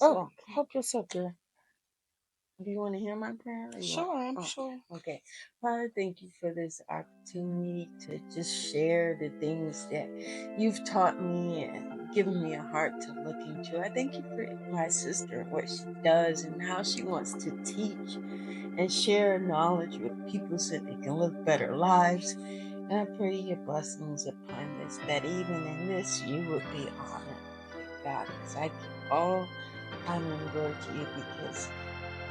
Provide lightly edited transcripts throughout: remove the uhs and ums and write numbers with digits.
So help yourself, girl. Do you want to hear my prayer? Sure, I'm sure. Okay. Father, thank you for this opportunity to just share the things that you've taught me and given me a heart to look into. I thank you for my sister, what she does and how she wants to teach and share knowledge with people so they can live better lives. And I pray your blessings upon this, that even in this you would be honored, God, because I give all honor and glory to you because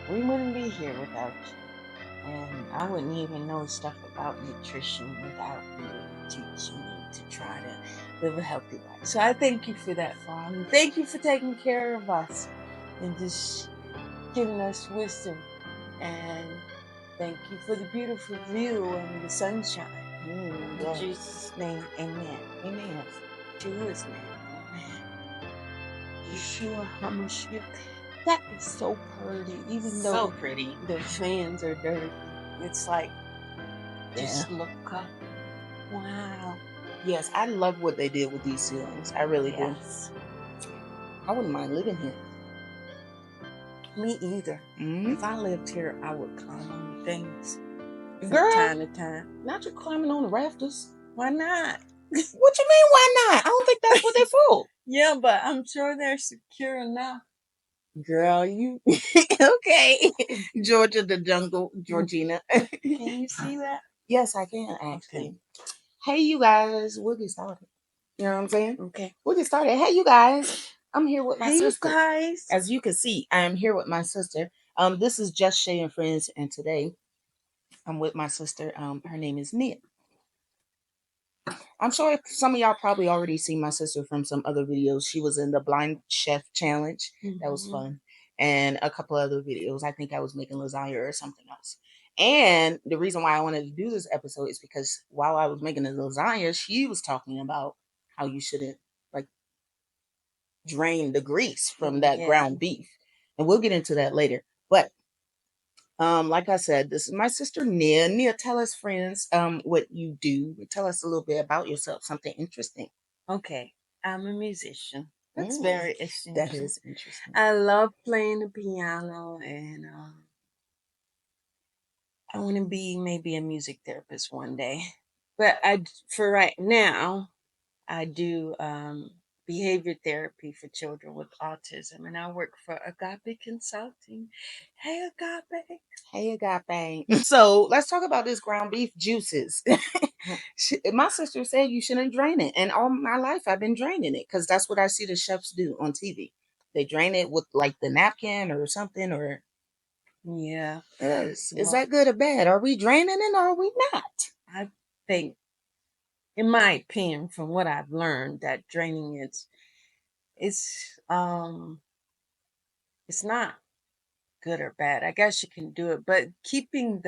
we wouldn't be here without you. And I wouldn't even know stuff about nutrition without you teaching me to try to live a healthy life. So I thank you for that, Father. Thank you for taking care of us and just giving us wisdom. And thank you for the beautiful view and the sunshine. In Jesus' name, amen. Amen. Jewish name, amen. Yeshua HaMashiach. That is so pretty, even though So pretty. the fans are dirty. It's like, just Yeah. look up. Wow. Yes, I love what they did with these ceilings. I really do. Yes. I wouldn't mind living here. Me either. Mm-hmm. If I lived here, I would climb on things from Girl, time to time. not you climbing on the rafters. Why not? What you mean, why not? I don't think that's what they're for. Yeah, but I'm sure they're secure enough. Girl, you okay? Georgia the jungle, Georgina. Can you see that? Yes, I can actually. Okay. Hey, you guys, we'll get started. You know what I'm saying? Okay. We'll get started. Hey, you guys, I'm here with my Hey, you sister. guys. As you can see, I am here with my sister. This is JusShae and Friends, and today I'm with my sister. Her name is Nia. I'm sure some of y'all probably already seen my sister from some other videos. She was in the Blind Chef Challenge. That was fun. And a couple other videos. I think I was making lasagna or something else. And the reason why I wanted to do this episode is because while I was making the lasagna, she was talking about how you shouldn't like drain the grease from that ground beef. And we'll get into that later. But like I said, this is my sister Nia. Nia, tell us, friends, what you do. Tell us a little bit about yourself, something interesting. Okay. I'm a musician. That's very interesting. That is interesting. I love playing the piano, and I want to be maybe a music therapist one day. But for right now, I do behavior therapy for children with autism, and I work for Agape Consulting. Hey, Agape. Hey, Agape. So let's talk about this ground beef juices. My sister said you shouldn't drain it, and all my life I've been draining it because that's what I see the chefs do on TV. They drain it with like the napkin or something, or yeah. Is that good or bad? Are we draining it or are we not? I think, in my opinion, from what I've learned, that draining it's not good or bad. I guess you can do it, but keeping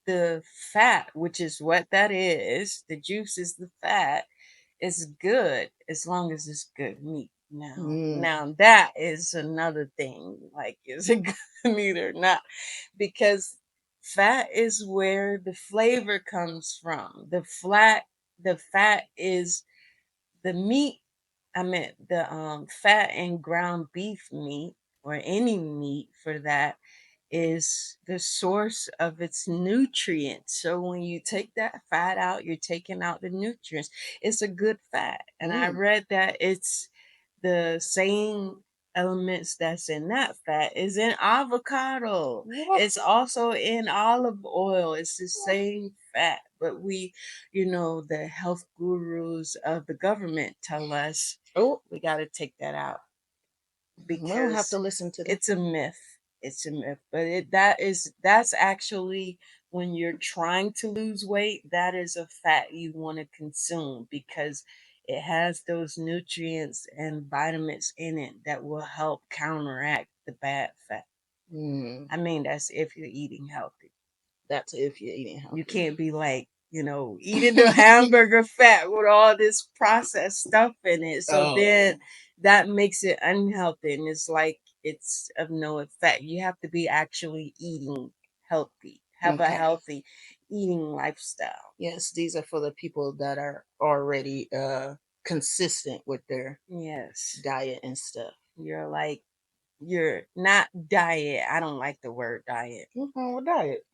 the fat, which is what that is, the juice is the fat, is good as long as it's good meat. Now that is another thing. Like, is it good meat or not? Because fat is where the flavor comes from. The fat is the meat. I meant the fat in ground beef meat, or any meat for that, is the source of its nutrients. So when you take that fat out, you're taking out the nutrients. It's a good fat. And I read that it's the same elements that's in that fat is in avocado. It's also in olive oil. It's the same fat. But the health gurus of the government tell us, we got to take that out because we'll have to listen to that. It's a myth. It's a myth. But that's actually, when you're trying to lose weight, that is a fat you want to consume because it has those nutrients and vitamins in it that will help counteract the bad fat. I mean, that's if you're eating healthy. That's if you're eating healthy. You can't be like, eating the hamburger fat with all this processed stuff in it. So then that makes it unhealthy. And it's like it's of no effect. You have to be actually eating healthy, have a healthy eating lifestyle. Yes, these are for the people that are already consistent with their diet and stuff. You're like your not diet. I don't like the word diet. What's wrong with diet?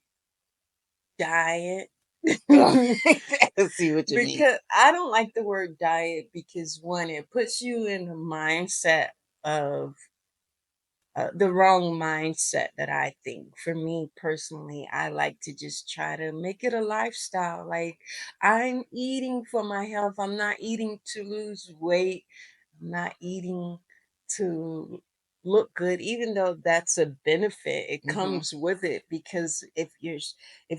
Diet. I see what you mean. Because I don't like the word diet because one, it puts you in the mindset of the wrong mindset that I think. For me personally, I like to just try to make it a lifestyle. Like, I'm eating for my health. I'm not eating to lose weight. I'm not eating to look good, even though that's a benefit. It Mm-hmm. comes with it because if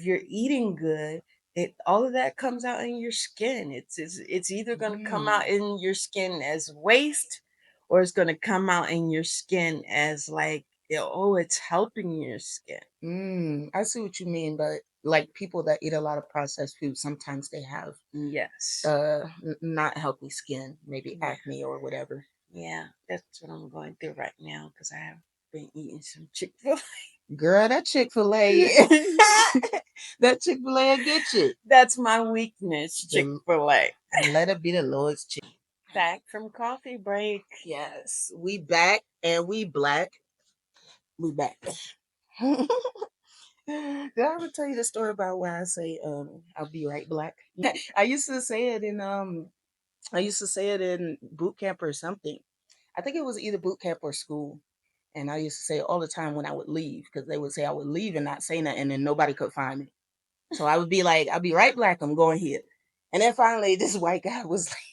you're eating good, it all of that comes out in your skin. It's either going to come Mm. out in your skin as waste, or it's going to come out in your skin as like, oh, it's helping your skin. I see what you mean, but like people that eat a lot of processed food, sometimes they have Yes. not healthy skin, maybe Yeah. acne or whatever. Yeah. That's what I'm going through right now because I have been eating some Chick-fil-A. Girl, that Chick-fil-A, that Chick-fil-A will get you. That's my weakness, The Chick-fil-A. let it be the Lord's chick. Back from coffee break. Yes, we back and we black. We back. Did I ever tell you the story about why I say I'll be right black? I used to say it in boot camp or something. I think it was either boot camp or school. And I used to say it all the time when I would leave because they would say I would leave and not say nothing, and then nobody could find me. So I would be like, I'll be right black. I'm going here. And then finally, this white guy was like,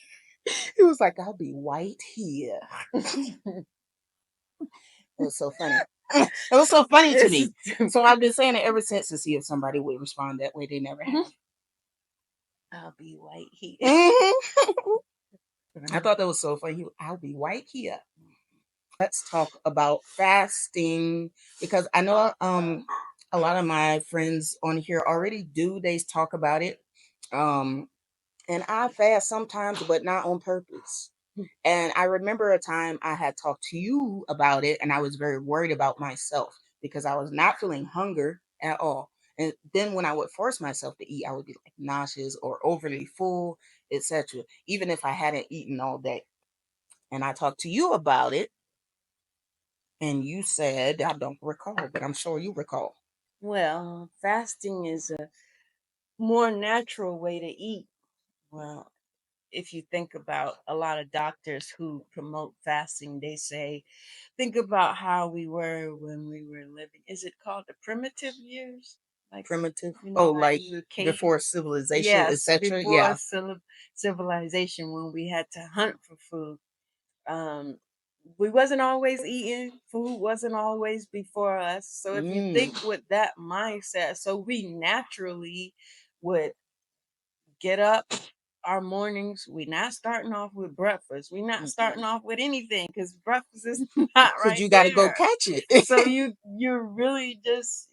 he was like, I'll be white here. It was so funny. It was so funny to me. So I've been saying it ever since to see if somebody would respond that way. They never have. I'll be white heat. Mhm. I thought that was so funny. I'll be white here. Let's talk about fasting because I know a lot of my friends on here already do. They talk about it. Um and I fast sometimes, but not on purpose. And I remember a time I had talked to you about it, and I was very worried about myself because I was not feeling hunger at all. And then when I would force myself to eat, I would be like nauseous or overly full, etc. Even if I hadn't eaten all day. And I talked to you about it, and you said, I don't recall, but I'm sure you recall. Well, fasting is a more natural way to eat. Well, if you think about a lot of doctors who promote fasting, they say, think about how we were when we were living. Is it called the primitive years? Like, Primitive. you know, Oh, like like we were cave. before civilization, Yes, etc. before Yeah. civilization, when we had to hunt for food. Um, we wasn't always eating. Food wasn't always before us. So if you Mm. think with that mindset, so we naturally would get up our mornings. We're not starting off with breakfast. We're not starting Mm-mm. off with anything because breakfast is not Cause right you got to go there. catch it. So you're really just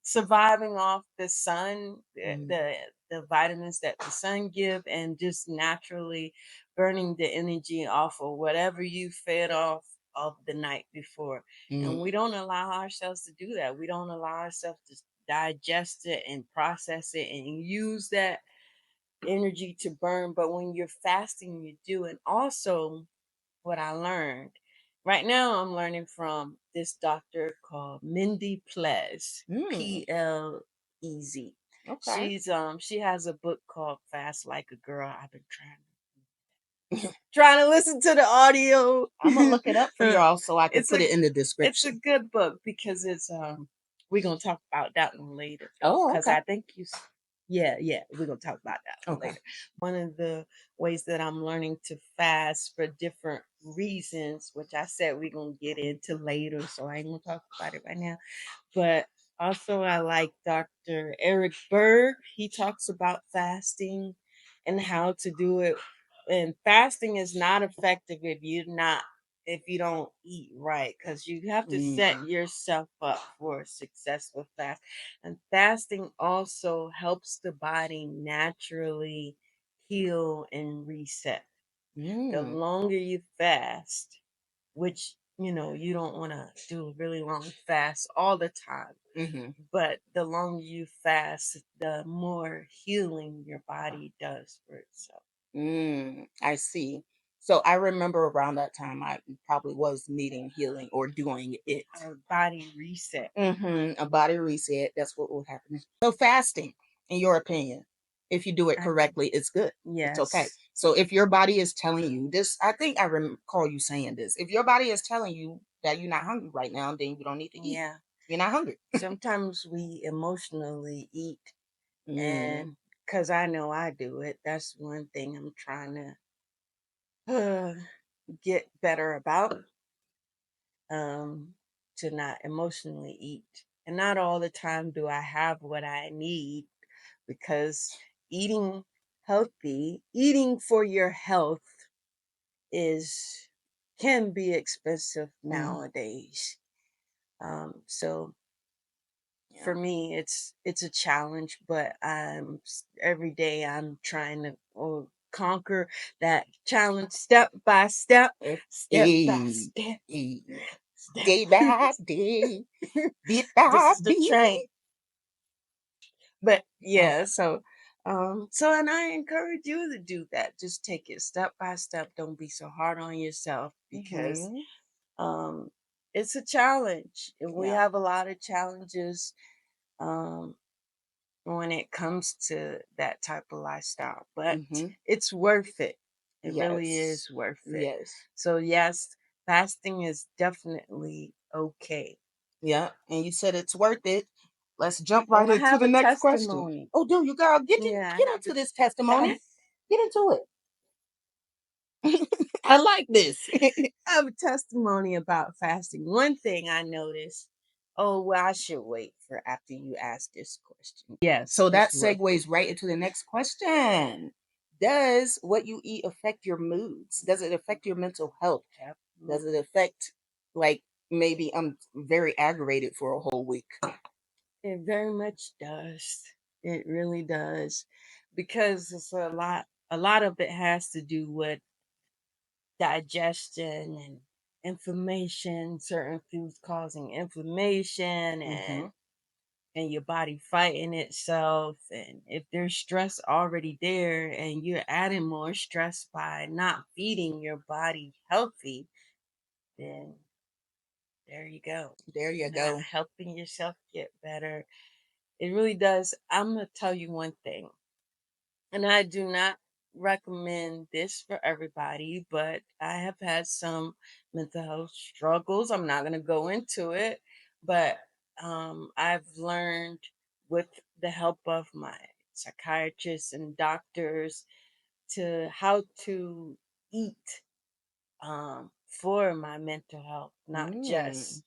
surviving off the sun, Mm, the vitamins that the sun give, and just naturally burning the energy off of whatever you fed off of the night before. And mm, we don't allow ourselves to do that. We don't allow ourselves to digest it and process it and use that energy to burn. But when you're fasting, you do. And also, what I learned right now, I'm learning from this doctor called Mindy Plez, mm. Plez. Okay. She has a book called Fast Like a Girl. I've been trying to listen to the audio. I'm gonna look it up for y'all so I can it's put a it in the it's a description. good book because it's we're gonna talk about that one later Oh, because okay. I think yeah, we're gonna talk about that one Okay. later. One of the ways that I'm learning to fast for different reasons, which I said we're gonna get into later, so I ain't gonna talk about it right now. But also, I like Dr. Eric Berg. He talks about fasting and how to do it. And fasting is not effective if you don't eat right, because you have to set Mm, yourself up for a successful fast. And fasting also helps the body naturally heal and reset. The mm, longer you fast, which you don't want to do a really long fast all the time, mm-hmm. but the longer you fast, the more healing your body does for itself. I see. So I remember around that time I probably was needing healing or doing it. A body reset. A body reset. That's what will happen. So fasting, in your opinion, if you do it I correctly, it's good. It's okay. Yes. So if your body is telling you this, I think I recall you saying this. If your body is telling you that you're not hungry right now, then you don't need to eat. Yeah. You're not hungry. Sometimes we emotionally eat, Mm, and because I know I do it, that's one thing I'm trying to get better about. Um, to not emotionally eat. And not all the time do I have what I need, because eating eating for your health is can be expensive mm, nowadays. So yeah. for me, it's a challenge, but every day I'm trying to conquer that challenge step by step, step by Hey, step, hey, step. day by day, bit This by is the bit. train. But Oh, yeah, so and I encourage you to do that. Just take it step by step. Don't be so hard on yourself, because mm-hmm. um it's a challenge. And we Yeah. have a lot of challenges um when it comes to that type of lifestyle, but Mm-hmm. it's worth it. It really Yes. is worth it. Yes. So yes, fasting is definitely okay. Yeah. And you said it's worth it. Let's jump Oh, right I into have the a next question. testimony. Oh, do you, girl? Yeah, Get I have into this a testimony. Get into it. I like this. I have a testimony about fasting. One thing I noticed. Oh, well, I should wait for after you ask this question. Yes, So that it's worth it. segues right into the next question. Does what you eat affect your moods? Does it affect your mental health? Does it Absolutely. affect, like, maybe I'm very aggravated for a whole week? It very much does. It really does. Because it's a lot of it has to do with digestion and inflammation, certain foods causing inflammation, Mm-hmm. and your body fighting itself. And if there's stress already there and you're adding more stress by not feeding your body healthy, then there you go. There you You're not go. helping yourself get better. It really does. I'm going to tell you one thing, and I do not recommend this for everybody, but I have had some mental health struggles. I'm not going to go into it, but I've learned, with the help of my psychiatrists and doctors, to how to eat for my mental health, Mm,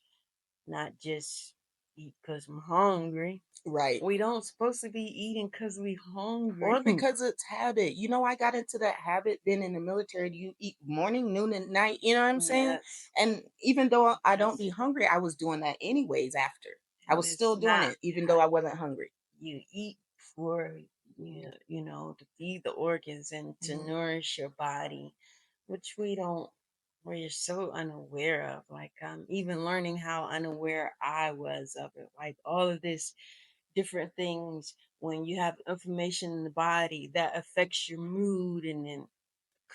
not just eat because I'm hungry. right. We don't supposed to be eating because we hungry. Or because it's habit. You know, I got into that habit being in the military. You eat morning, noon, and night. You know what I'm saying? Yes, And even though I don't yes. be hungry, I was doing that anyways after. I And was it's still doing not it, even though how I wasn't hungry. you eat for, to feed the organs and to Mhm. nourish your body, which we're so unaware of. Like, I'm even learning how unaware I was of it. Like, all of this different things, when you have inflammation in the body, that affects your mood, and then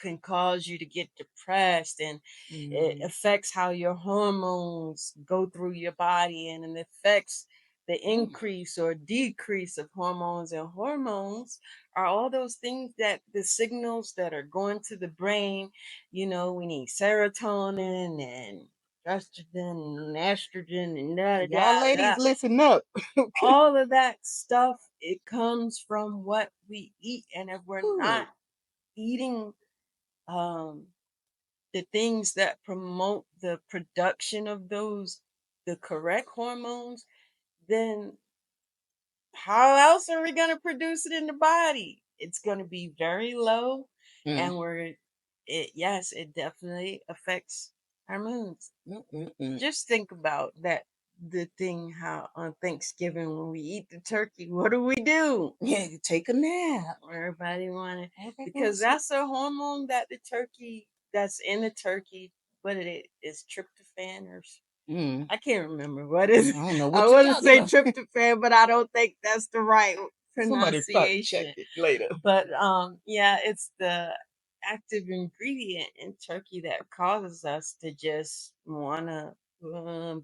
can cause you to get depressed, and it Mm. affects how your hormones go through your body, and it affects the Mm. increase or decrease of hormones. And hormones are all those things, that the signals that are going to the brain. We need serotonin and estrogen and estrogen and da Y'all da da. ladies, listen up. Okay. All of that stuff, it comes from what we eat. And if we're not Ooh. eating um the things that promote the production of the correct hormones, then how else are we going to produce it in the body? It's going to be very low. Mm. And yes, it definitely affects our moods. Mm, mm, mm. Just think about that. The thing, how on Thanksgiving, when we eat the turkey, what do? Yeah, you take a nap. Everybody want to, Everybody going to because sleep. that's a hormone that the turkey, that's in the turkey. What it is, tryptophan, or Mm. I can't remember what is. I don't know I what you're want to talking say about. tryptophan, but I don't think that's the right Somebody fact check pronunciation. it later. But yeah, it's the active ingredient in turkey that causes us to just want to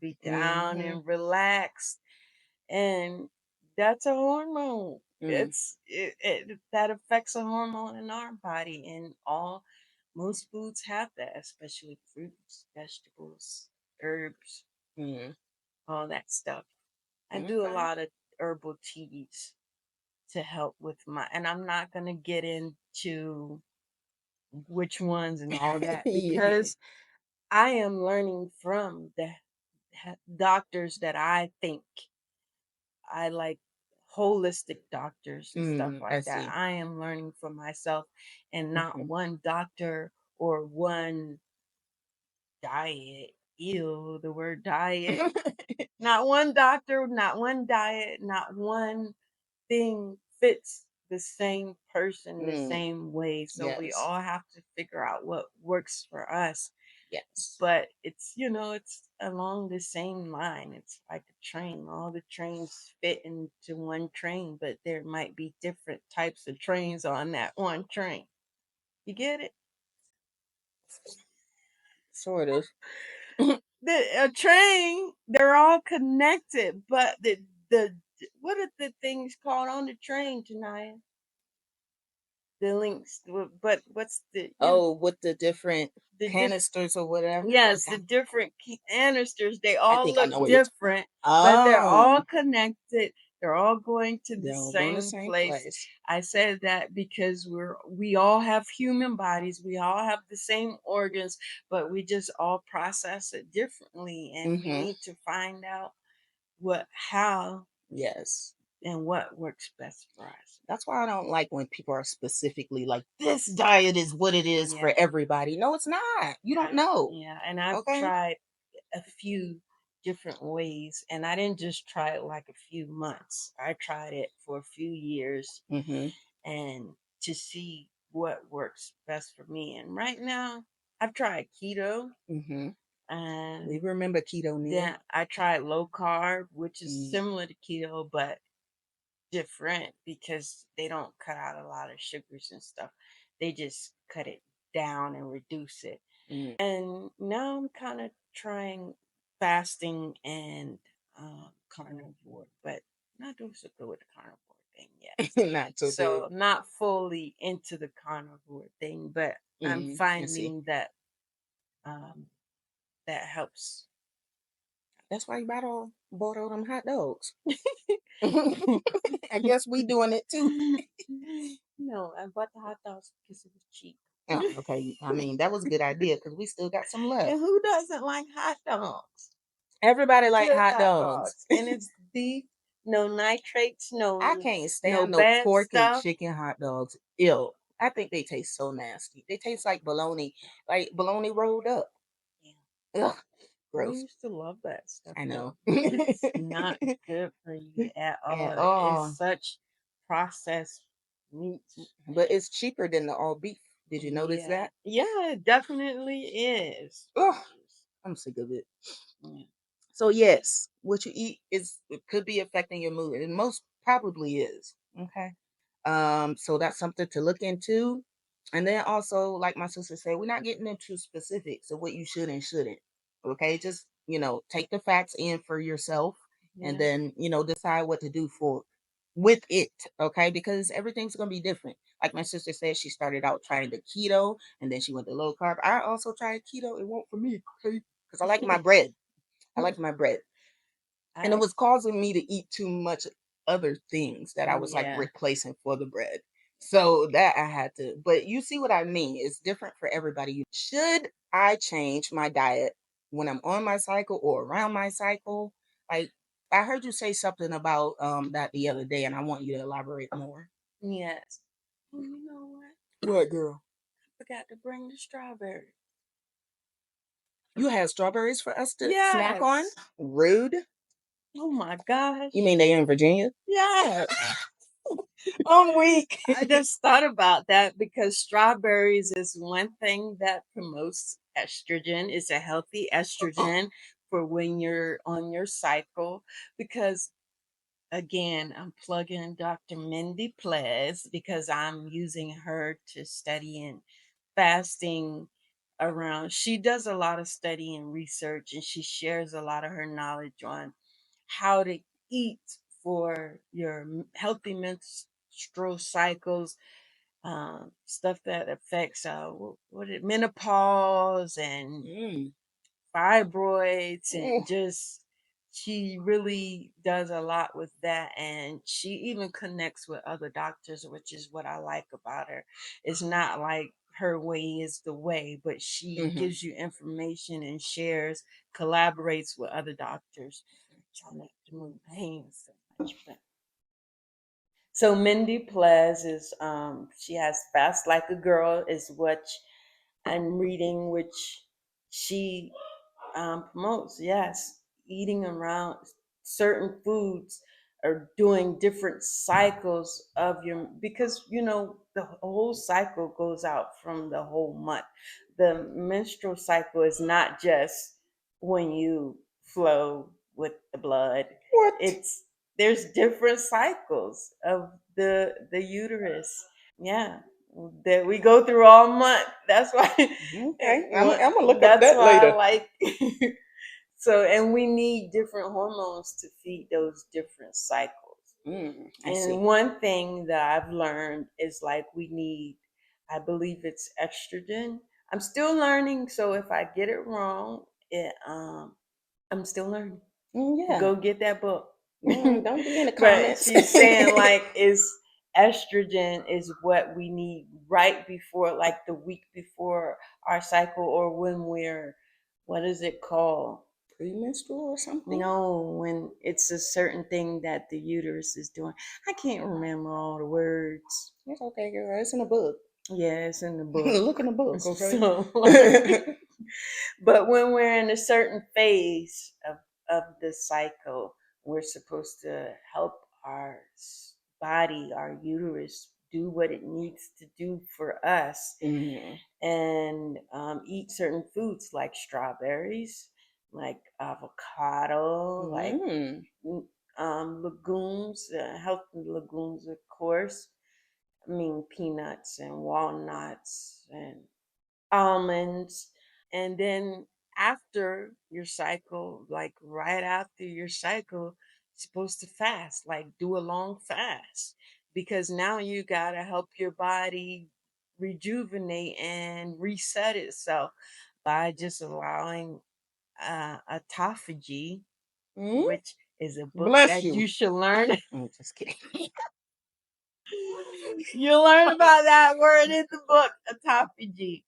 be down Mm-hmm. and relax. And that's a hormone. Mm. That affects a hormone in our body, and all most foods have that, especially fruits, vegetables, herbs, Mm. all that stuff. I do a Okay. lot of herbal teas to help with my, and I'm not gonna get into which ones and all that Yeah. because I am learning from the doctors that I think I like, holistic doctors and stuff Mm, I like that. see. I am learning for myself, and not Mm-hmm. one doctor or one diet. Ew, the word diet. Not one doctor, not one diet, not one thing fits the same person the Mm, same way. So we yes. all have to figure out what works for us. Yes. But it's along the same line. It's like a train. All the trains fit into one train, but there might be different types of trains on that one train. You get it? Sort of. A train, they're all connected, but the what are the things called on the train tonight? The links, but what's Oh, with the different the diff canisters or whatever. yes, the different canisters, they I all think I look know what you're talking. different, but they're all Oh, connected. They're all going to the they're all going to the same same place. place. I said that because we all have human bodies, we all have the same organs, but we just all process it differently, and we Mm-hmm. need to find out how Yes. and what works best for us. That's why I don't like when people are specifically like, this diet is what it is for Yeah. everybody. No, it's not. You don't know. Yeah, and I've Okay. tried a few different ways, and I didn't just try it like a few months. I tried it for a few years, Mm-hmm. and to see what works best for me. And right now, I've tried keto, Mm-hmm. We and remember keto, Nia. then I tried low carb, which is Mm. similar to keto but different because they don't cut out a lot of sugars and stuff. They just cut it down and reduce it. Mm. And now I'm kind of trying fasting and carnivore, but not doing so good with the carnivore thing yet. Not so good. So not fully into the carnivore thing, but I'm Mm. I see. finding that um, that helps. That's why you bought all them hot dogs. I guess we doing it too. No, I bought the hot dogs because it was cheap. Oh, okay. I mean, that was a good idea because we still got some left. And who doesn't like hot dogs? Everybody like Good hot hot dogs. dogs, and it's beef, no nitrates, I no can't no stand no bad pork and stuff. chicken hot dogs. Ew. I think they taste so nasty. They taste like bologna rolled up. Yeah. Ugh, I gross. used to love that stuff I know. though. It's not good for you at At all. It's all. such processed meats. But it's cheaper than the all beef. Did you notice Yeah, that? yeah, it definitely is. Ugh, I'm sick of it. Yeah. So yes, what you eat is it could be affecting your mood. It most probably is. Okay. So that's something to look into. And then also, like my sister said, we're not getting into specifics of what you should and shouldn't. Okay, just take the facts in for yourself and Yeah. then decide what to do for with it. Okay, because everything's gonna be different. Like my sister said, she started out trying the keto and then she went to low carb. I also tried keto. It won't for me, okay? Because I like my bread. I like my bread. And it I was causing me to eat too much other things that I was like yeah. replacing for the bread. So that I had to, but you see what I mean? It's different for everybody. Should I change my diet when I'm on my cycle or around my cycle? Like I heard you say something about that the other day and I want you to elaborate more. Yes. Oh, you know what? What girl? I forgot to bring the strawberry. You had strawberries for us to snack on? Yes. Rude. Oh my You gosh. mean they in Virginia? Yes. I'm weak. I just thought about that because strawberries is one thing that promotes estrogen. It's a healthy estrogen for when you're on your cycle. Because again, I'm plugging Dr. Mindy Plez because I'm using her to study in fasting around. She does a lot of study and research, and she shares a lot of her knowledge on how to eat for your healthy menstrual cycles, stuff that affects what it menopause and Mm. fibroids, and Mm. just she really does a lot with that, and she even connects with other doctors, which is what I like about her. It's not like her way is the way, but she Mm-hmm. gives you information and shares, collaborates with other doctors. I'm trying not to move my hands so much, but so Mindy Plez is she has Fast Like a Girl is what I'm reading, which she promotes, yes, eating around certain foods or doing different cycles of your, because the whole cycle goes out from the whole month. The menstrual cycle is not just when you flow with the blood. What? It's There's different cycles of the uterus. Yeah, that we go through all month. That's why Okay, I'm gonna look up that's that why I later. like so, and we need different hormones to feed those different cycles. I And see. one thing that I've learned is like we need, I believe it's estrogen. I'm still learning, so if I get it wrong, I'm still learning. Yeah. Go get that book. Don't be in the But comments. she's saying like is estrogen is what we need right before, like the week before our cycle, or when we're, what is it called? Premenstrual or something? No, when it's a certain thing that the uterus is doing. I can't remember all the words. It's okay, girl. It's in a book. Yeah, it's in the book. Look in the book, okay? So, but when we're in a certain phase of the cycle, we're supposed to help our body, our uterus, do what it needs to do for us, Hmm. and eat certain foods like strawberries, like avocado, like Mm. legumes, healthy legumes, of course. I mean, peanuts and walnuts and almonds. And then after your cycle, like right after your cycle, you're supposed to fast, like do a long fast, because now you got to help your body rejuvenate and reset itself by just allowing autophagy, Mm. which is a book Bless that you. you should learn. I'm just kidding. You learn about that word in the book, autophagy.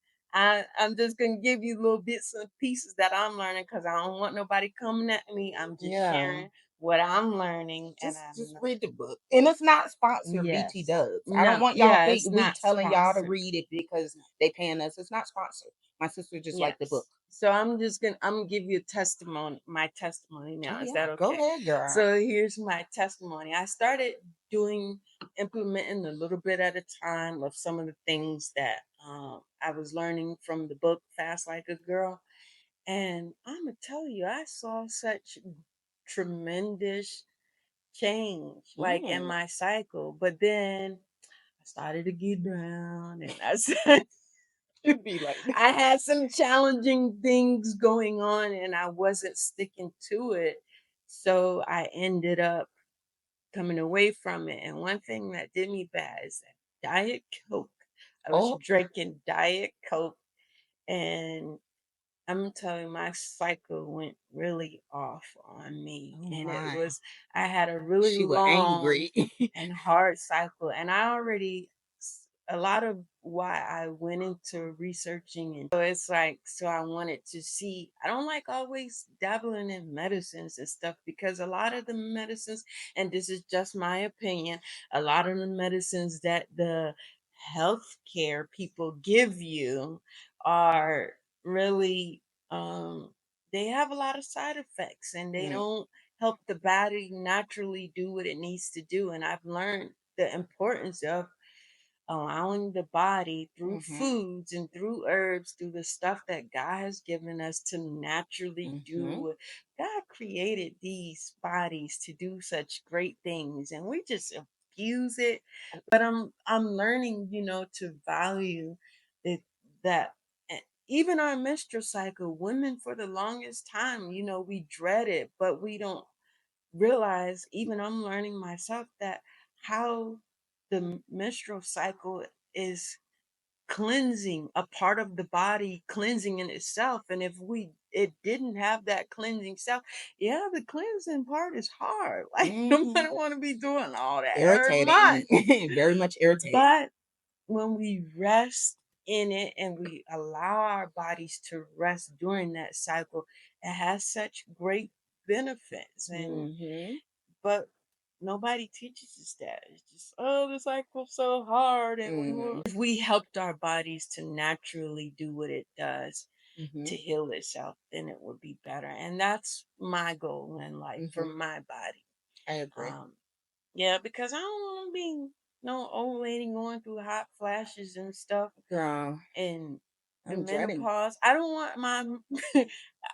I'm just gonna give you little bits and pieces that I'm learning because I don't want nobody coming at me. I'm just Yeah. sharing what I'm learning, and Just read the book. And it's not sponsored BT yes, Dubs. I don't no, want y'all yeah, think it's we not telling y'all to sponsored. read it because they paying us. It's not sponsored. My sister just liked the book. Yes. So I'm gonna give you a testimony, my testimony Oh now. Is yeah. that Go okay? ahead, girl. So here's my testimony. I started doing implementing a little bit at a time of some of the things that I was learning from the book Fast Like a Girl. And I'm gonna tell you, I saw such tremendous change like in Mm. my cycle. But then I started to get down and I said Should be like I had some challenging things going on and I wasn't sticking to it. So I ended up coming away from it. And one thing that did me bad is that Diet Coke. I was oh, drinking Diet Coke, and I'm telling you, my cycle went really off on me. oh And my. I had a really She was long angry. and hard cycle. And I already, a lot of why I went into researching. And so it's like, so I wanted to see, I don't like always dabbling in medicines and stuff, because a lot of the medicines, and this is just my opinion, a lot of the medicines that the healthcare people give you are really they have a lot of side effects, and they Mm, don't help the body naturally do what it needs to do. And I've learned the importance of allowing the body through mhm, foods and through herbs, through the stuff that God has given us to naturally do mhm. what God created these bodies to do such great things, and we just abuse it. But I'm learning, to value it, that even our menstrual cycle, women for the longest time, we dread it, but we don't realize, even I'm learning myself, that how the menstrual cycle is cleansing, a part of the body cleansing in itself. And if we it didn't have that cleansing self, yeah, the cleansing part is hard. Like Hmm. nobody want to be doing all that very Irritating. much. Very much irritating. But when we rest in it and we allow our bodies to rest during that cycle, it has such great benefits. And Hmm. but nobody teaches us that. It's just, oh, the cycle's so hard, and Hmm. if we helped our bodies to naturally do what it does Hmm. to heal itself, then it would be better. And that's my goal in life for Hmm. my body. I agree. Um, yeah, because I don't want to be no old lady going through hot flashes and stuff Girl, and the I'm dreading. menopause. I don't want my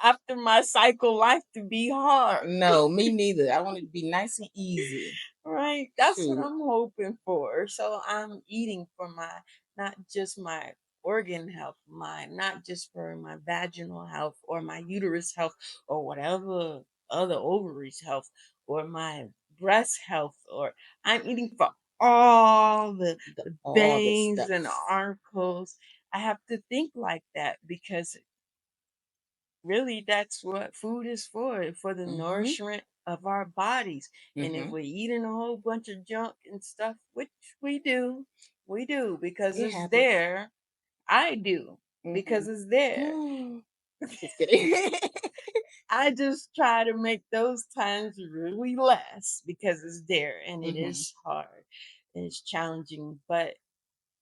after my cycle life to be hard. No, me neither. I want it to be nice and easy. Right. That's what Shoot. I'm hoping for. So I'm eating for my, not just my organ health, my not just for my vaginal health or my uterus health or whatever other ovaries health or my breast health, or I'm eating for all the All the veins and stuff. articles. I have to think like that because really that's what food is for the Hmm. nourishment of our bodies. And if Hmm. we're eating a whole bunch of junk and stuff, which we do because It it's happens. there. I do because it's there. Hmm. Just kidding. I just try to make those times really less because it's there and it Hmm. is hard and it's challenging, but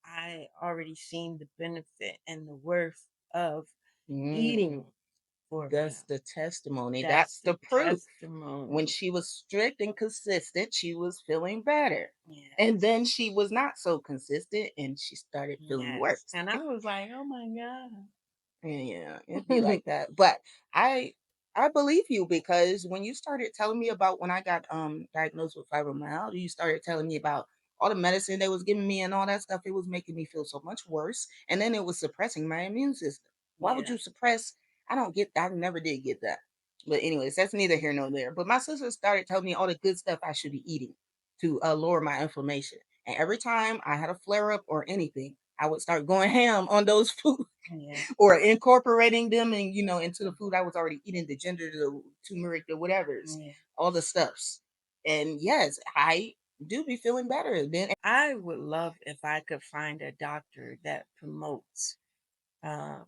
I already seen the benefit and the worth of Mm. eating for That's me. the testimony. That's That's the the proof. When testimony. she was strict and consistent, she was feeling better. And Yes. then she was not so consistent and she started feeling Yes. worse. And I was like, oh my Yeah, it'd be God. like that. But I I believe you because when you started telling me about when I got diagnosed with fibromyalgia, you started telling me about all the medicine they was giving me and all that stuff. It was making me feel so much worse. And then it was suppressing my immune system. Why would Yeah. you suppress? I don't get that. I never did get that. But anyways, that's neither here nor there. But my sister started telling me all the good stuff I should be eating to lower my inflammation. And every time I had a flare up or anything, I would start going ham on those foods Yeah. or incorporating them and into the food I was already eating, the ginger, the turmeric, the whatever's, Yeah. all the stuffs. And yes, I do be feeling better then. I would love if I could find a doctor that promotes uh,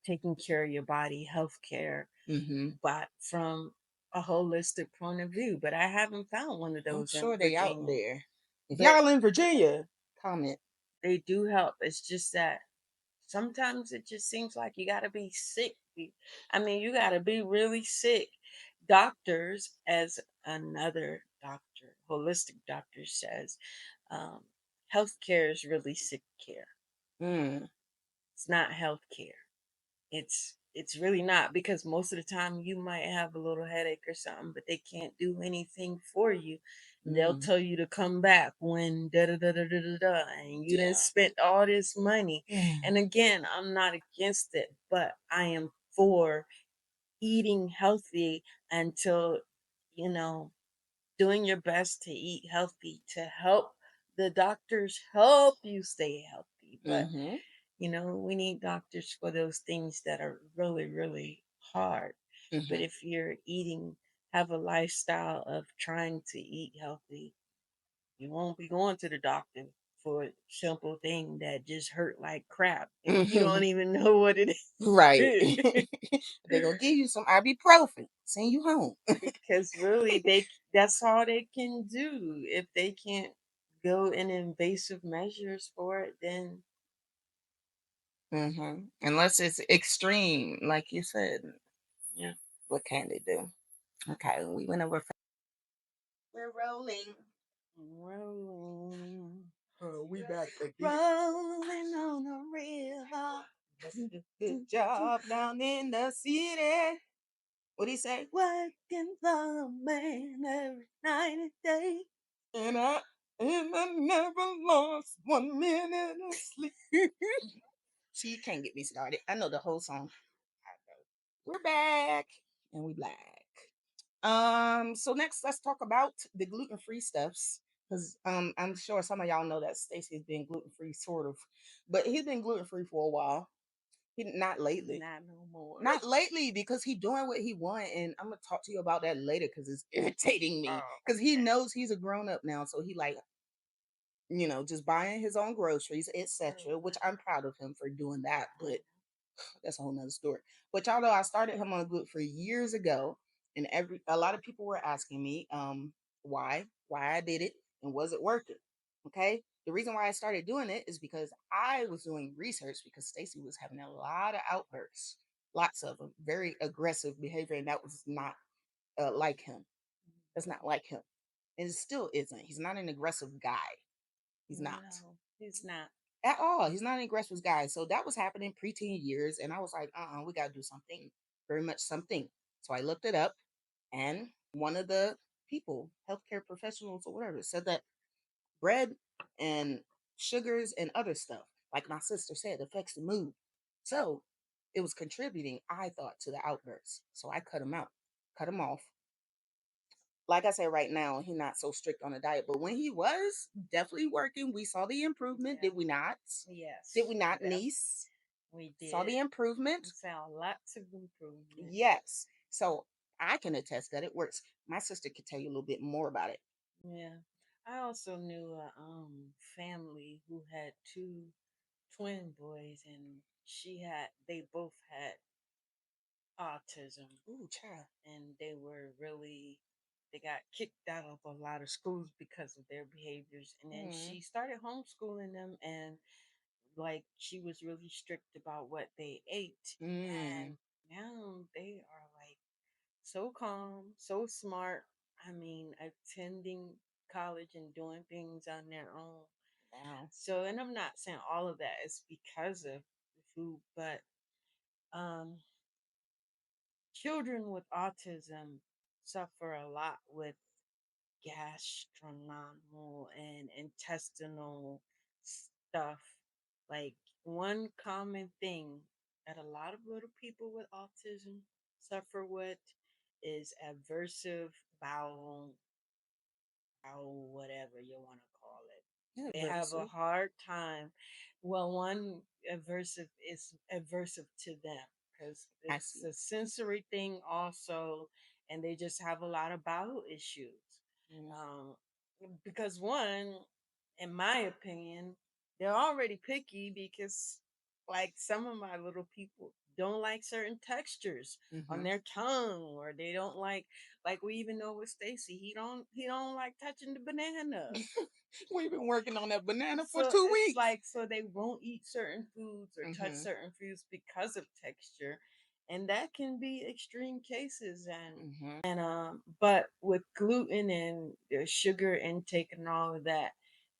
taking care of your body, health care, Hmm. but from a holistic point of view. But I haven't found one of I'm those in sure they out Virginia. there. If But y'all in Virginia, comment. they do help. It's just that sometimes it just seems like you got to be sick. I mean, you got to be really sick. Doctors, as another doctor, holistic doctor says, um, healthcare is really sick care. Mm, It's not healthcare. It's really not, because most of the time you might have a little headache or something, but they can't do anything for you. They'll mm, tell you to come back when da da da da da da da, and you didn't yeah. spent all this money. Yeah. And again, I'm not against it, but I am for eating healthy until you know doing your best to eat healthy to help the doctors help you stay healthy. But Mm-hmm. we need doctors for those things that are really, really hard. But Mm-hmm. if you're eating, have a lifestyle of trying to eat healthy, you won't be going to the doctor for a simple thing that just hurt like crap. And you Mm-hmm. don't even know what it Right. is. They're gonna give you some ibuprofen, send you home. Because really, that's all they can do. If they can't go in invasive measures for it, then Hmm. Unless it's extreme, like you said, yeah. what can they do? Okay, we went over. We're rolling. Rolling. We back again. Rolling on the river. Good job down in the city. What do you say? Working for a man every night and day. And I never lost 1 minute of sleep. See, you can't get me started. I know the whole song. We're back and we black. So next let's talk about the gluten-free stuffs. Because I'm sure some of y'all know that Stacy's been gluten-free sort of. But he's been gluten-free for a while. He not lately. Not no more. Not lately because he doing what he want, and I'm gonna talk to you about that later because it's irritating me. Oh, Because he okay. knows he's a grown up now, so he like just buying his own groceries, etc. Which I'm proud of him for doing that. But that's a whole nother story. But y'all know I started him on gluten free years ago, and a lot of people were asking me why I did it and was it working. Okay, the reason why I started doing it is because I was doing research because Stacy was having a lot of outbursts, lots of them, very aggressive behavior, and that was not like him. That's not like him, and it still isn't. He's not an aggressive guy. He's not No, he's not. at all. He's not an aggressive guy. So that was happening preteen years. And I was like, we got to do something, very much something. So I looked it up. And one of the people, healthcare professionals or whatever, said that bread and sugars and other stuff, like my sister said, affects the mood. So it was contributing, I thought, to the outbursts. So I cut him out, cut him off. Like I said, right now, he's not so strict on the diet. But when he was definitely working, we saw the improvement, Yeah. did we not? Did Yes. we not, Definitely. niece? We Saw the did. We improvement? saw lots of improvement. Yes. So I can attest that it works. My sister could tell you a little bit more about it. Yeah. I also knew a family who had two twin boys, and they both had autism, Ooh, child. and they got kicked out of a lot of schools because of their behaviors. And then Mm, she started homeschooling them, and like she was really strict about what they ate. And mm, now they are like so calm, so smart. I mean, attending college and doing things on their own. wow. So, and I'm not saying all of that is because of the food, but um, children with autism suffer a lot with gastronomical and intestinal stuff. Like one common thing that a lot of little people with autism suffer with is aversive bowel, bowel, whatever you want to call it. Yeah, They have a versa. hard time. Well, one aversive is aversive to them because I it's see. a sensory thing also, and they just have a lot of bowel issues. Mm, Um, because one, in my opinion, they're already picky because like some of my little people don't like certain textures on mm-hmm. their tongue, or they don't like we even know with Stacy, he don't like touching the banana. We've been working on that banana for So two it's weeks. like so they won't eat certain foods or touch Mm-hmm. certain foods because of texture, and that can be extreme cases. Mm-hmm. And but with gluten and the sugar intake and all of that,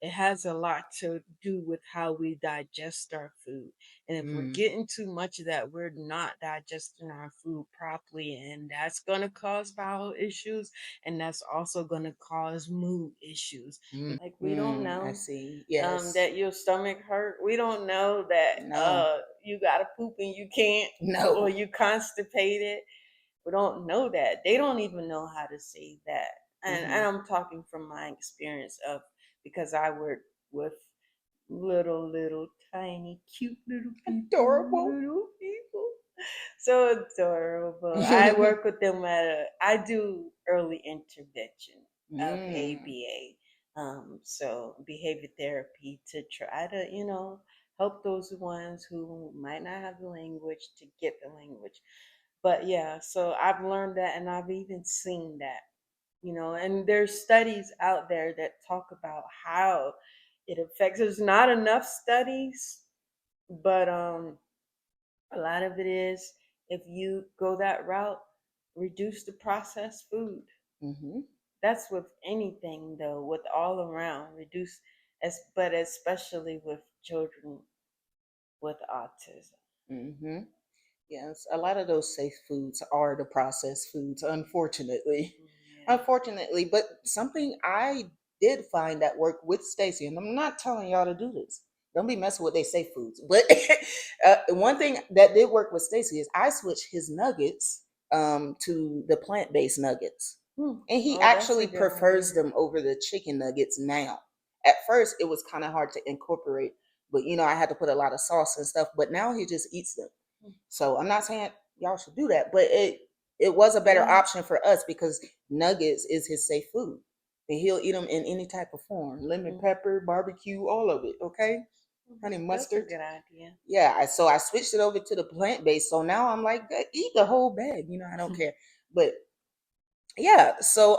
it has a lot to do with how we digest our food. And if we're Mm, getting too much of that, we're not digesting our food properly, and that's going to cause bowel issues, and that's also going to cause mood issues. mm, Like we don't mm, I know see. Yes. that your stomach hurt. We don't know that No. you got to poop and you can't, or No. you constipated. We don't know that. They don't even know how to say that. And Mm-hmm. I'm talking from my experience of because I work with little tiny cute Adorable. little people, so adorable. I work with them I do early intervention of Mm, ABA, so behavior therapy to try to help those ones who might not have the language to get the language. But yeah, so I've learned that, and I've even seen that, and there's studies out there that talk about how it affects. There's not enough studies, but a lot of it is if you go that route, reduce the processed food. mm-hmm. That's with anything though, with all around reduce, but especially with children with autism. Mm-hmm. Yes, a lot of those safe foods are the processed foods, unfortunately. Yeah. Unfortunately, but something I did find that worked with Stacy, and I'm not telling y'all to do this. Don't be messing with they safe foods. But one thing that did work with Stacy is I switched his nuggets to the plant based nuggets, and he Oh, that's a actually good prefers idea. them over the chicken nuggets now. At first, it was kind of hard to incorporate, but I had to put a lot of sauce and stuff. But now he just eats them. So I'm not saying y'all should do that, but it was a better Yeah. option for us because nuggets is his safe food. And he'll eat them in any type of form, lemon pepper, barbecue, all of it. Okay, honey That's a mustard. good idea. Yeah, so I switched it over to the plant based. So now I'm like, eat the whole bag. I don't care. But yeah, so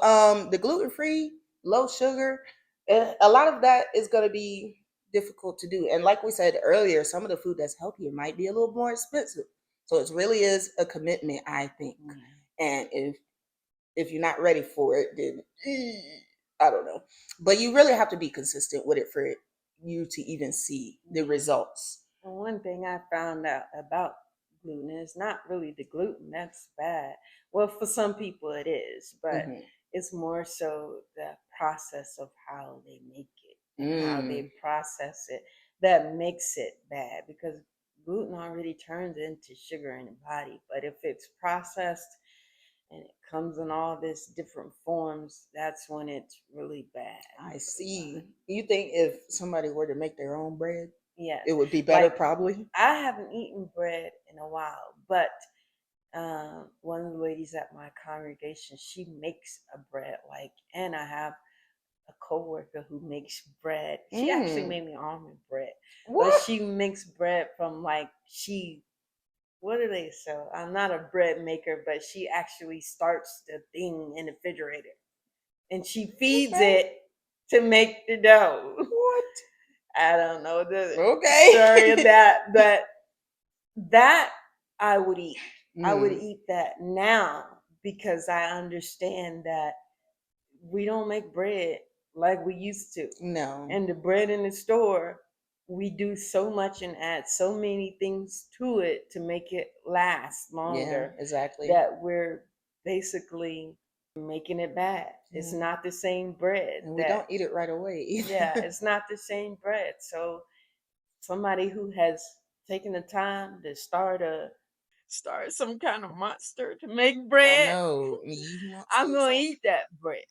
the gluten free, low sugar, a lot of that is going to be difficult to do. And like we said earlier, some of the food that's healthier might be a little more expensive. So it really is a commitment, I think. And if you're not ready for it, then I don't know. But you really have to be consistent with it for you to even see the results. And one thing I found out about gluten is not really the gluten that's bad. Well, for some people it is, but Hmm. it's more so the process of how they make it and how they Mm, process it that makes it bad because gluten already turns into sugar in the body. But if it's processed and it comes in all this different forms, that's when it's really bad I for the see. body. You think if somebody were to make their own bread, Yes. it would be better, Like probably? I haven't eaten bread in a while, but one of the ladies at my congregation, she makes a bread and I have a coworker who makes bread. She actually Mm. made me almond bread, but What? she makes bread from what do they sell? I'm not a bread maker, but she actually starts the thing in the refrigerator and she feeds Okay. it to make the dough. What? I don't know the story of Okay. that, but that I would eat. I would Mm. eat that now because I understand that we don't make bread like we used to. No. And the bread in the store, we do so much and add so many things to it to make it last Yeah, longer exactly. that we're basically making it bad. It's Yeah. not the same bread And we that, don't eat it right away yeah, either. it's not the same bread. So somebody who has taken the time to start some kind of monster to make I bread, know. You want I'm some gonna eat that bread.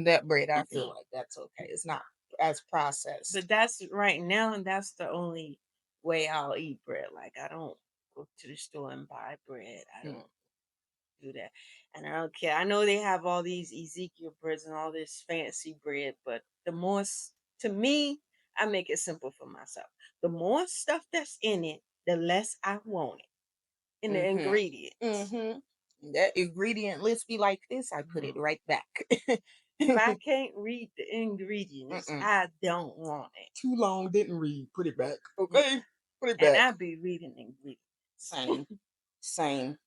that bread, I feel like that's okay. It's not as processed. But that's right now, and that's the only way I'll eat bread. Like I don't go to the store and buy bread. I Mm. don't do that, and I don't care. I know they have all these Ezekiel breads and all this fancy bread, but to me, I make it simple for myself. The more stuff that's in it, the less I want it in the Mhm. ingredients. Mhm. That ingredient list be like this, I put it Mhm. right back. If I can't read the ingredients, Mm-mm. I don't want it. Too long, didn't read. Put it back. Yeah. Okay? Put it And back. I be reading ingredients. Same. Same.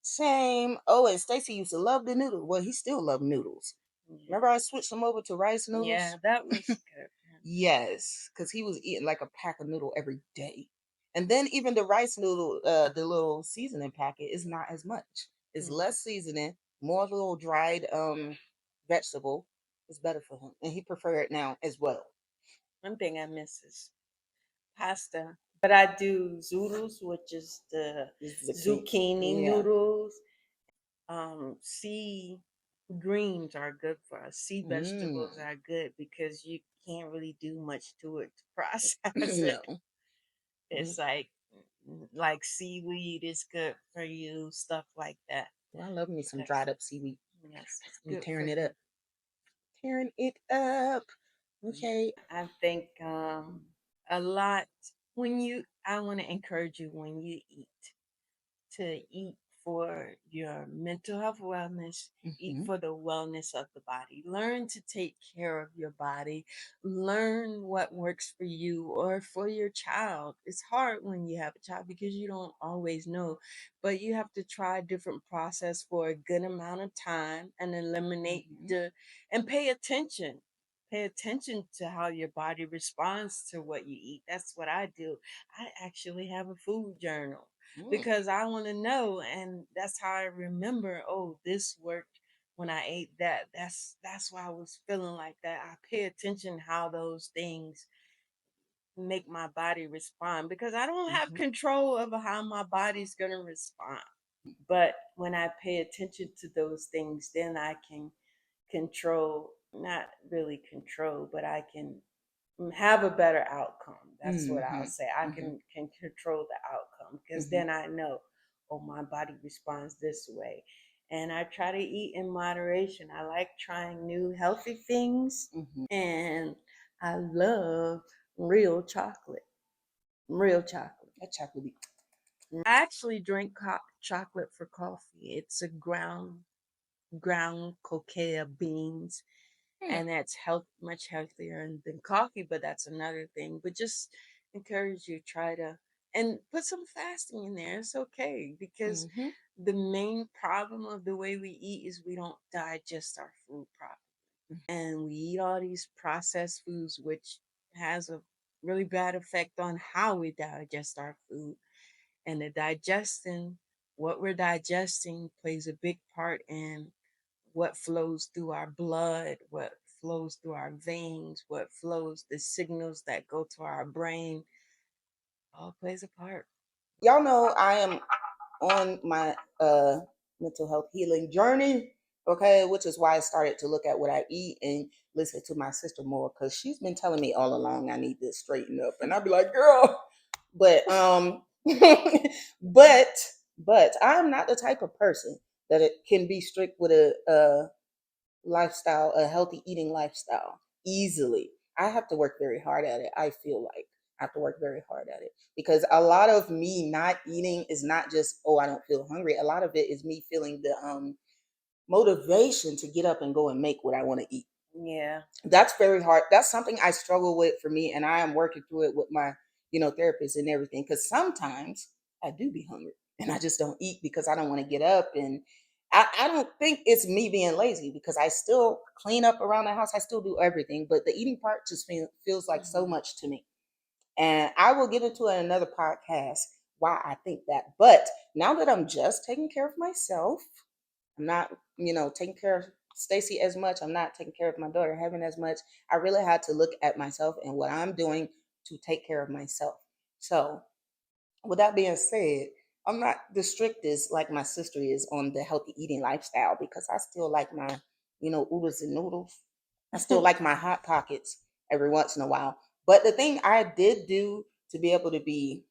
Same. Oh, and Stacy used to love the noodle. Well, he still love noodles. Yeah. Remember I switched him over to rice Yeah, noodles? that was good. Yes, because he was eating like a pack of noodle every day. And then even the rice noodle, the little seasoning packet is not as much. It's Mm. less seasoning, more little dried vegetable. It's better for him. And he prefer it now as well. One thing I miss is pasta. But I do zoodles, which is the This is a king. zucchini Yeah. noodles. Sea greens are good for us. Sea Mm. vegetables are good because you can't really do much to it to process it. No. It's like seaweed is good for you, stuff like that. Well, I love me some Because dried up seaweed. yes, it's I'm good for tearing it you. up. Tearing it up. Okay. I think a lot when you I want to encourage you when you eat to eat for your mental health wellness, eat Hmm. for the wellness of the body. Learn to take care of your body. Learn what works for you or for your child. It's hard when you have a child because you don't always know, but you have to try a different process for a good amount of time and eliminate Hmm. the and pay attention. Pay attention to how your body responds to what you eat. That's what I do. I actually have a food journal Mm. because I want to know, and that's how I remember. Oh, this worked when I ate that. That's why I was feeling like that. I pay attention how those things make my body respond because I don't have Mhm. control over how my body's going to respond. But when I pay attention to those things, then I can control, not really control, but I can have a better outcome. That's what I'll Mhm. say. I Mhm. can control the outcome because Mhm. then I know, oh, my body responds this way. And I try to eat in moderation. I like trying new healthy things, Mhm. and I love real chocolate. Real chocolate. That chocolate be. I actually drink chocolate for coffee. It's a ground cocoa beans, Hmm. and that's much healthier than coffee. But that's another thing. But just encourage you try to and put some fasting in there. It's okay because Mhm. the main problem of the way we eat is we don't digest our food properly, and we eat all these processed foods, which has a really bad effect on how we digest our food. And the digesting, what we're digesting plays a big part in what flows through our blood, what flows through our veins, what flows, the signals that go to our brain, all plays a part. Y'all know I am on my mental health healing journey, okay, which is why I started to look at what I eat and listen to my sister more because she's been telling me all along I need to straighten up, and I'd be like, girl, but but I'm not the type of person that it can be strict with a lifestyle, a healthy eating lifestyle easily. I have to work very hard at it. I feel like I have to work very hard at it because a lot of me not eating is not just, oh, I don't feel hungry. A lot of it is me feeling the motivation to get up and go and make what I want to eat. Yeah. That's very hard. That's something I struggle with for me, and I am working through it with my, therapist and everything. Because sometimes I do be hungry, and I just don't eat because I don't want to get up. And I don't think it's me being lazy because I still clean up around the house. I still do everything, but the eating part just feels like so Mhm. much to me. And I will get into it in another podcast why I think that. But now that I'm just taking care of myself, I'm not, taking care of Stacy as much. I'm not taking care of my daughter Heaven as much. I really had to look at myself and what I'm doing to take care of myself. So, with that being said, I'm not the strictest like my sister is on the healthy eating lifestyle because I still like my, oodles and noodles. I still like my hot pockets every once in a while. But the thing I did do to be able to be,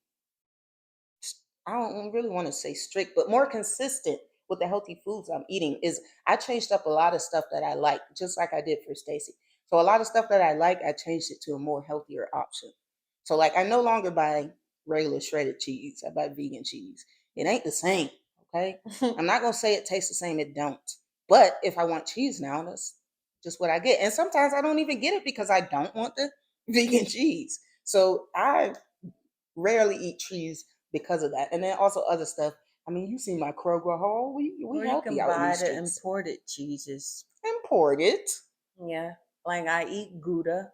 I don't really want to say strict, but more consistent with the healthy foods I'm eating is I changed up a lot of stuff that I like, just like I did for Stacy. So a lot of stuff that I like, I changed it to a more healthier option. So like I no longer buy regular shredded cheese. I buy vegan cheese. It ain't the same. Okay. I'm not gonna say it tastes the same, it don't. But if I want cheese now, that's just what I get. And sometimes I don't even get it because I don't want the vegan cheese. So I rarely eat cheese because of that. And then also other stuff. I mean, you see my Kroger haul. We Or you healthy can out in buy these the streets. imported cheeses. Imported. Yeah. Like I eat Gouda.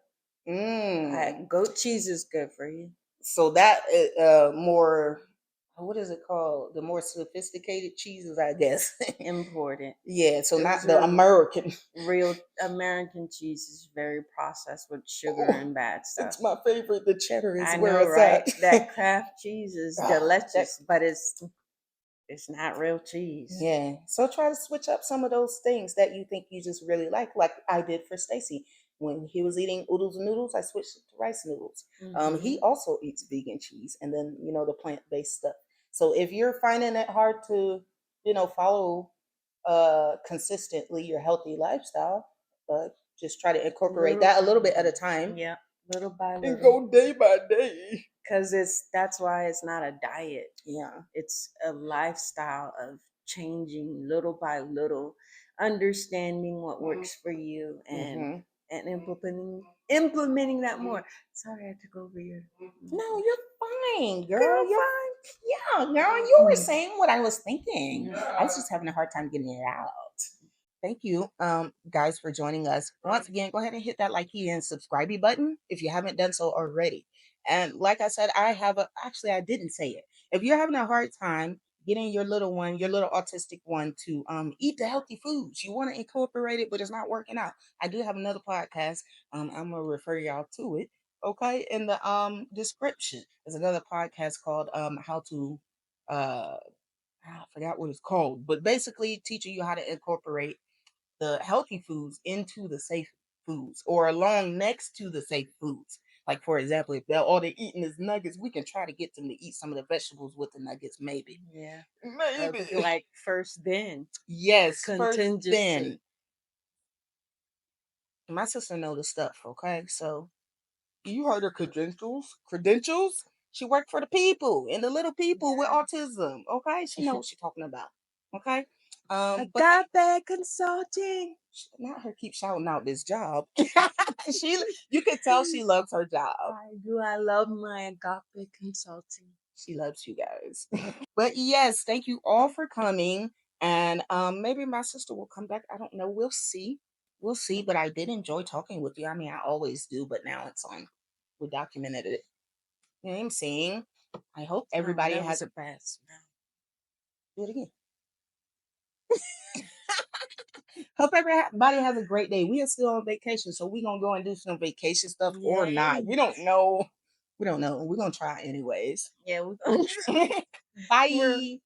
Mm. Goat cheese is good for you. So that more, what is it called? The more sophisticated cheeses, I guess. Imported. Yeah. So not Those the are American. real American cheese is very processed with sugar Oh, and bad it's stuff. my favorite. The cheddar is I where know, it's right? at. That Kraft cheese is That delicious, but it's not real cheese. Yeah. So try to switch up some of those things that you think you just really like I did for Stacy. When he was eating oodles and noodles, I switched it to rice noodles. He Hmm. also eats vegan cheese and then, the plant-based stuff. So if you're finding it hard to, follow consistently your healthy lifestyle, just try to incorporate Little, that a little bit at a time yeah, little by and little. go day by day. Because that's why it's not a diet. Yeah. It's a lifestyle of changing little by little, understanding what works for you, Mm-hmm. and implementing that more. Sorry, I had to go over here. No, you're fine, girl. Girl, You're Yeah, girl. You were fine. saying what I was thinking. I was just having a hard time getting it out. Thank you, guys, for joining us. Once again, go ahead and hit that like key and subscribe button if you haven't done so already. And like I said, actually I didn't say it. If you're having a hard time getting your little one, your little autistic one to eat the healthy foods, you want to incorporate it, but it's not working out. I do have another podcast. I'm gonna refer y'all to it. okay, in the description. There's another podcast called How to uh I forgot what it's called, but basically teaching you how to incorporate the healthy foods into the safe foods or along next to the safe foods. Like for example, if they're all they're eating is nuggets, we can try to get them to eat some of the vegetables with the nuggets, maybe. Yeah. Maybe. Like first then Yes, first then. contingency. My sister know the stuff, okay? So you heard her credentials. Credentials? She worked for the people and the little people with Yeah. autism. Okay, she know what she's talking about. Okay, but Agape consulting. not her keep shouting out this job. You could tell she loves her job. I do. I love my agape consulting. She loves you guys. But yes, thank you all for coming. And maybe my sister will come back. I don't know. We'll see. We'll see. But I did enjoy talking with you. I mean, I always do, but now it's on. We documented it. You know what I'm saying? I hope Oh, everybody that was has a bad smell. do it again. Hope everybody has a great day. We are still on vacation, so we're gonna go and do some vacation stuff or not. Yay. We don't know. We don't know. We're gonna try anyways. Yeah, we're gonna try. We're Bye.